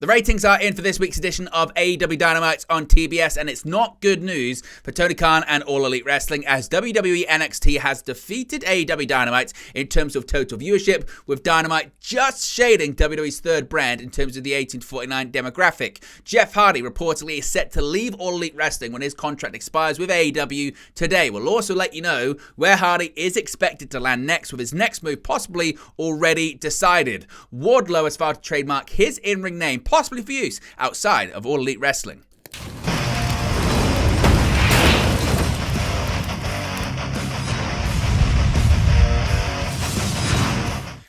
The ratings are in for this week's edition of AEW Dynamite on TBS, and it's not good news for Tony Khan and All Elite Wrestling, as WWE NXT has defeated AEW Dynamite in terms of total viewership, with Dynamite just shading WWE's third brand in terms of the 18 to 49 demographic. Jeff Hardy reportedly is set to leave All Elite Wrestling when his contract expires with AEW today. We'll also let you know where Hardy is expected to land next, with his next move possibly already decided. Wardlow has filed to trademark his in-ring name, possibly for use outside of All Elite Wrestling.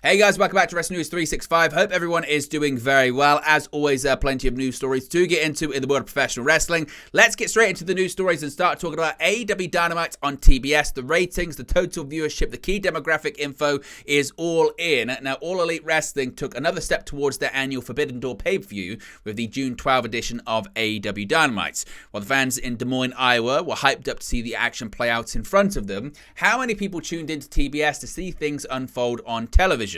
Hey guys, welcome back to Wrestling News 365. Hope everyone is doing very well. As always, plenty of news stories to get into in the world of professional wrestling. Let's get straight into the news stories and start talking about AEW Dynamite on TBS. The ratings, the total viewership, the key demographic info is all in. Now, All Elite Wrestling took another step towards their annual Forbidden Door pay-per-view with the June 12 edition of AEW Dynamite. While the fans in Des Moines, Iowa were hyped up to see the action play out in front of them, how many people tuned into TBS to see things unfold on television?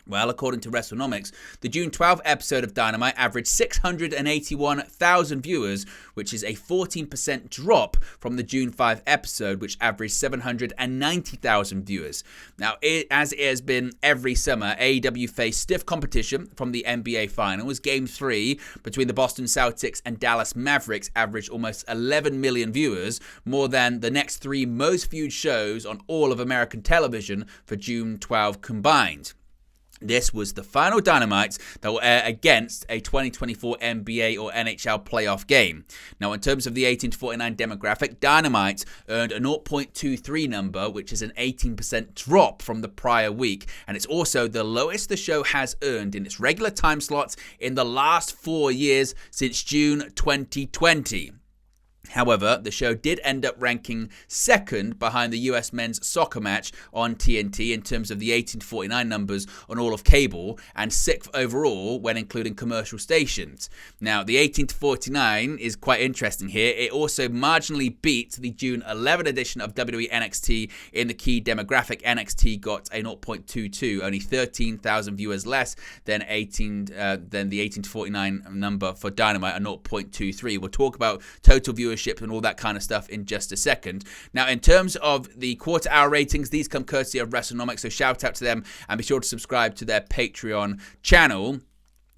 Well, according to WrestleNomics, the June 12 episode of Dynamite averaged 681,000 viewers, which is a 14% drop from the June 5 episode, which averaged 790,000 viewers. Now, as it has been every summer, AEW faced stiff competition from the NBA Finals. Game 3 between the Boston Celtics and Dallas Mavericks averaged almost 11 million viewers, more than the next three most viewed shows on all of American television for June 12 combined. This was the final Dynamite that will air against a 2024 NBA or NHL playoff game. Now, in terms of the 18 to 49 demographic, Dynamite earned a 0.23 number, which is an 18% drop from the prior week. And it's also the lowest the show has earned in its regular time slots in the last 4 years since June 2020. However, the show did end up ranking second behind the US men's soccer match on TNT in terms of the 18 to 49 numbers on all of cable, and sixth overall when including commercial stations. Now, the 18 to 49 is quite interesting here. It also marginally beat the June 11 edition of WWE NXT in the key demographic. NXT got a 0.22, only 13,000 viewers less than the 18 to 49 number for Dynamite, a 0.23. We'll talk about total viewership and all that kind of stuff in just a second. Now, in terms of the quarter hour ratings, these come courtesy of WrestleNomics, so shout out to them and be sure to subscribe to their Patreon channel.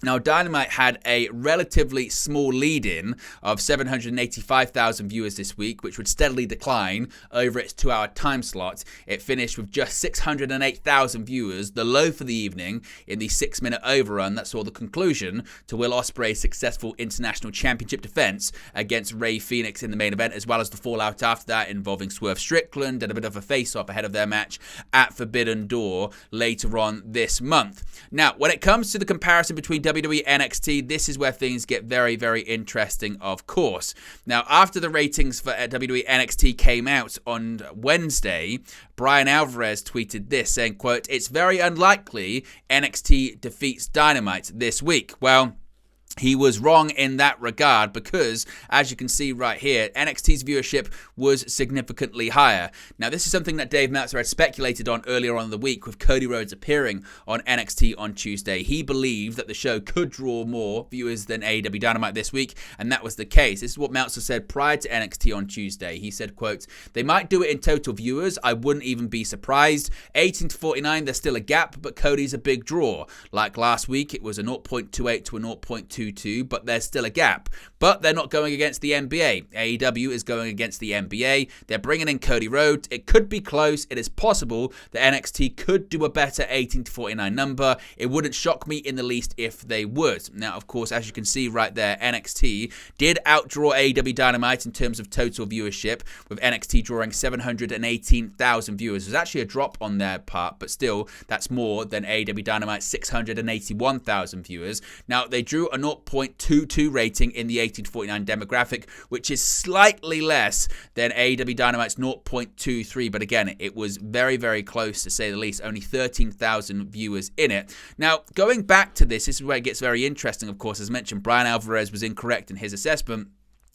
Now, Dynamite had a relatively small lead-in of 785,000 viewers this week, which would steadily decline over its 2-hour time slot. It finished with just 608,000 viewers, the low for the evening, in the 6-minute overrun that saw the conclusion to Will Ospreay's successful International Championship defense against Rey Fenix in the main event, as well as the fallout after that involving Swerve Strickland and a bit of a face-off ahead of their match at Forbidden Door later on this month. Now, when it comes to the comparison between WWE NXT, this is where things get very, very interesting, of course. Now, after the ratings for WWE NXT came out on Wednesday, Brian Alvarez tweeted this, saying, quote, "It's very unlikely NXT defeats Dynamite this week." Well, he was wrong in that regard because, as you can see right here, NXT's viewership was significantly higher. Now, this is something that Dave Meltzer had speculated on earlier on in the week with Cody Rhodes appearing on NXT on Tuesday. He believed that the show could draw more viewers than AEW Dynamite this week, and that was the case. This is what Meltzer said prior to NXT on Tuesday. He said, quote, "They might do it in total viewers. I wouldn't even be surprised. 18 to 49, there's still a gap, but Cody's a big draw. Like last week, it was a 0.28 to a 0.22, but there's still a gap. But they're not going against the NBA. AEW is going against the NBA. They're bringing in Cody Rhodes. It could be close. It is possible that NXT could do a better 18 to 49 number. It wouldn't shock me in the least if they would." Now, of course, as you can see right there, NXT did outdraw AEW Dynamite in terms of total viewership, with NXT drawing 718,000 viewers. It was actually a drop on their part, but still, that's more than AEW Dynamite's 681,000 viewers. Now, they drew a 0.22 rating in the 18 to 49 demographic, which is slightly less than AEW Dynamite's 0.23, but again, it was very, very close to say the least, only 13,000 viewers in it. Now, going back to this is where it gets very interesting, of course. As mentioned, Brian Alvarez was incorrect in his assessment.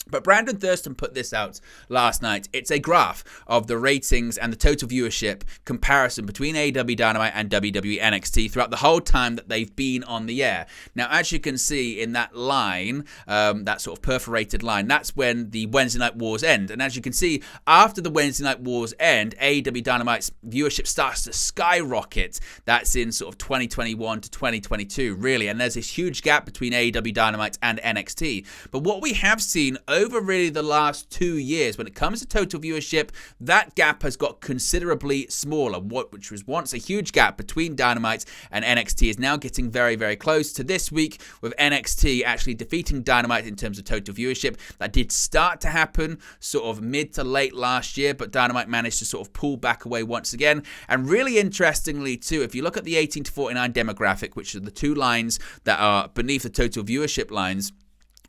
But Brandon Thurston put this out last night. It's a graph of the ratings and the total viewership comparison between AEW Dynamite and WWE NXT throughout the whole time that they've been on the air. Now, as you can see in that line, that sort of perforated line, that's when the Wednesday Night Wars end. And as you can see, after the Wednesday Night Wars end, AEW Dynamite's viewership starts to skyrocket. That's in sort of 2021 to 2022, really. And there's this huge gap between AEW Dynamite and NXT. But what we have seen over really the last 2 years, when it comes to total viewership, that gap has got considerably smaller. Which was once a huge gap between Dynamite and NXT is now getting very, very close to this week, with NXT actually defeating Dynamite in terms of total viewership. That did start to happen sort of mid to late last year, but Dynamite managed to sort of pull back away once again. And really interestingly too, if you look at the 18 to 49 demographic, which are the two lines that are beneath the total viewership lines,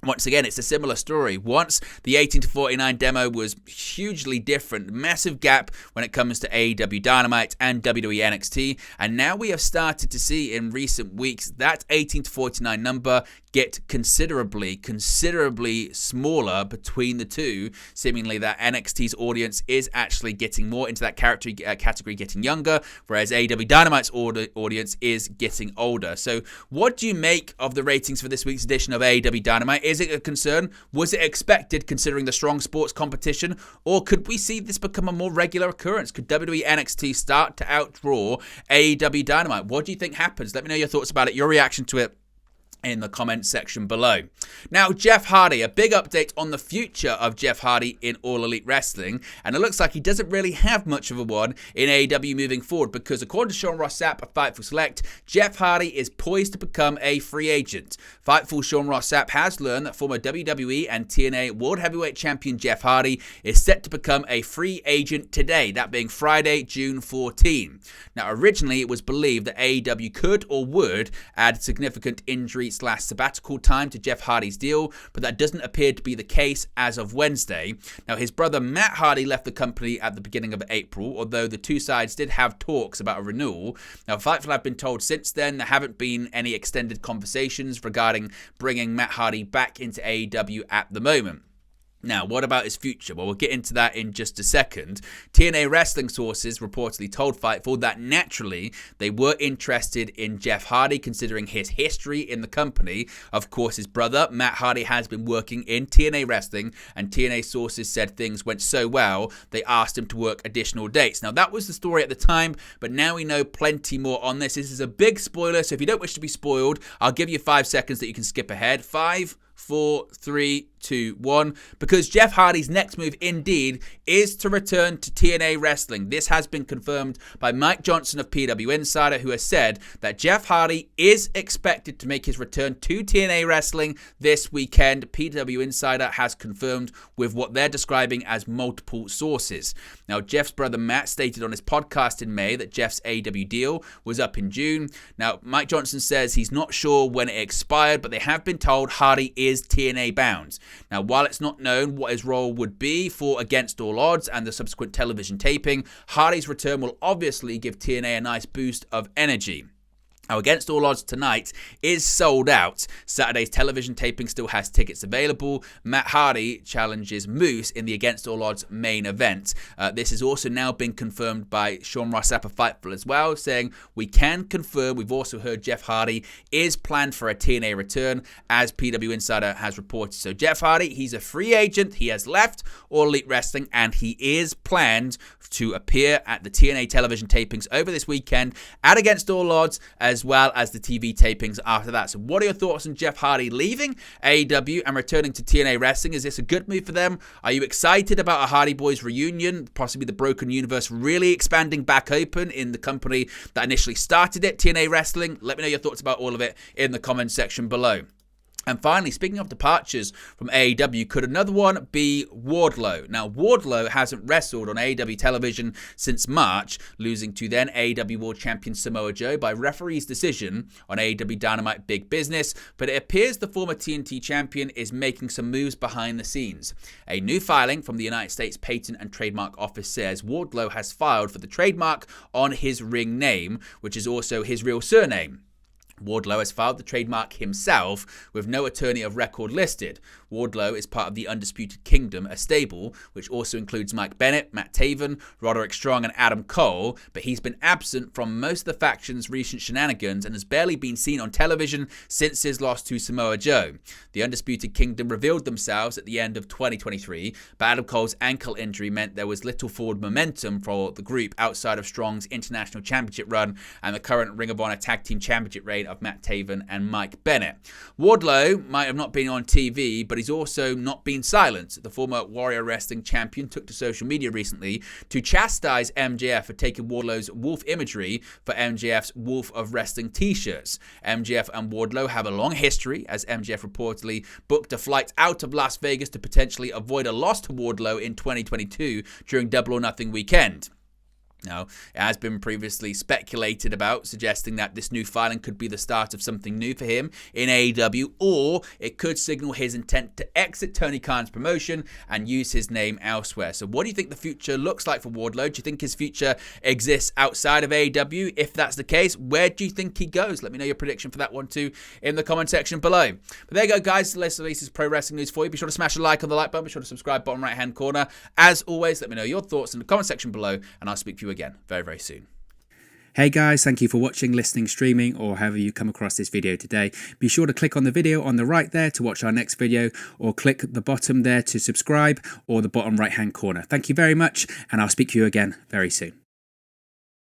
once again, it's a similar story. Once the 18 to 49 demo was hugely different, massive gap when it comes to AEW Dynamite and WWE NXT, and now we have started to see in recent weeks that 18 to 49 number get considerably smaller between the two, seemingly that NXT's audience is actually getting more into that category, getting younger, whereas AEW Dynamite's audience is getting older. So what do you make of the ratings for this week's edition of AEW Dynamite? Is it a concern? Was it expected considering the strong sports competition? Or could we see this become a more regular occurrence? Could WWE NXT start to outdraw AEW Dynamite? What do you think happens? Let me know your thoughts about it, your reaction to it in the comments section below. Now, Jeff Hardy, a big update on the future of Jeff Hardy in All Elite Wrestling, and it looks like he doesn't really have much of a one in AEW moving forward, because according to Sean Ross Sapp of Fightful Select, Jeff Hardy is poised to become a free agent. Fightful Sean Ross Sapp has learned that former WWE and TNA World Heavyweight Champion Jeff Hardy is set to become a free agent today, that being Friday, June 14. Now, originally it was believed that AEW could or would add significant injury/sabbatical time to Jeff Hardy's deal, but that doesn't appear to be the case as of Wednesday. Now, his brother Matt Hardy left the company at the beginning of April, although the two sides did have talks about a renewal. Now, Fightful have been told since then there haven't been any extended conversations regarding bringing Matt Hardy back into AEW at the moment. Now, what about his future? Well, we'll get into that in just a second. TNA wrestling sources reportedly told Fightful that naturally they were interested in Jeff Hardy, considering his history in the company. Of course, his brother, Matt Hardy, has been working in TNA wrestling, and TNA sources said things went so well, they asked him to work additional dates. Now, that was the story at the time, but now we know plenty more on this. This is a big spoiler, so if you don't wish to be spoiled, I'll give you 5 seconds that you can skip ahead. 5, 4, 3, 2, 1, because Jeff Hardy's next move indeed is to return to TNA Wrestling. This has been confirmed by Mike Johnson of PW Insider, who has said that Jeff Hardy is expected to make his return to TNA Wrestling this weekend. PW Insider has confirmed with what they're describing as multiple sources. Now, Jeff's brother Matt stated on his podcast in May that Jeff's AEW deal was up in June. Now, Mike Johnson says he's not sure when it expired, but they have been told Hardy is TNA bound. Now, while it's not known what his role would be for Against All Odds and the subsequent television taping, Hardy's return will obviously give TNA a nice boost of energy. Now, Against All Odds tonight is sold out. Saturday's television taping still has tickets available. Matt Hardy challenges Moose in the Against All Odds main event. This has also now been confirmed by Sean Ross Sapp of Fightful as well, saying, we can confirm, we've also heard Jeff Hardy is planned for a TNA return, as PW Insider has reported. So Jeff Hardy, he's a free agent. He has left All Elite Wrestling, and he is planned to appear at the TNA television tapings over this weekend at Against All Odds, as well as the TV tapings after that. So what are your thoughts on Jeff Hardy leaving AEW and returning to TNA Wrestling? Is this a good move for them? Are you excited about a Hardy Boys reunion, possibly the Broken Universe really expanding back open in the company that initially started it, TNA Wrestling? Let me know your thoughts about all of it in the comments section below. And finally, speaking of departures from AEW, could another one be Wardlow? Now, Wardlow hasn't wrestled on AEW television since March, losing to then AEW World Champion Samoa Joe by referee's decision on AEW Dynamite Big Business, but it appears the former TNT champion is making some moves behind the scenes. A new filing from the United States Patent and Trademark Office says Wardlow has filed for the trademark on his ring name, which is also his real surname. Wardlow has filed the trademark himself with no attorney of record listed. Wardlow is part of the Undisputed Kingdom, a stable which also includes Mike Bennett, Matt Taven, Roderick Strong and Adam Cole, but he's been absent from most of the faction's recent shenanigans and has barely been seen on television since his loss to Samoa Joe. The Undisputed Kingdom revealed themselves at the end of 2023, but Adam Cole's ankle injury meant there was little forward momentum for the group outside of Strong's International Championship run and the current Ring of Honor Tag Team Championship reign of Matt Taven and Mike Bennett. Wardlow might have not been on TV, but he's also not been silenced. The former Warrior Wrestling champion took to social media recently to chastise MJF for taking Wardlow's wolf imagery for MJF's Wolf of Wrestling t-shirts. MJF and Wardlow have a long history, as MJF reportedly booked a flight out of Las Vegas to potentially avoid a loss to Wardlow in 2022 during Double or Nothing weekend. Now, it has been previously speculated about, suggesting that this new filing could be the start of something new for him in AEW, or it could signal his intent to exit Tony Khan's promotion and use his name elsewhere. So what do you think the future looks like for Wardlow? Do you think his future exists outside of AEW? If that's the case, where do you think he goes? Let me know your prediction for that one too in the comment section below. But there you go, guys. This is pro wrestling news for you. Be sure to smash a like on the like button. Be sure to subscribe, bottom right hand corner. As always, let me know your thoughts in the comment section below, and I'll speak to you again very, very soon. Hey guys, thank you for watching, listening, streaming, or however you come across this video today. Be sure to click on the video on the right there to watch our next video, or click the bottom there to subscribe, or the bottom right hand corner. Thank you very much, and I'll speak to you again very soon.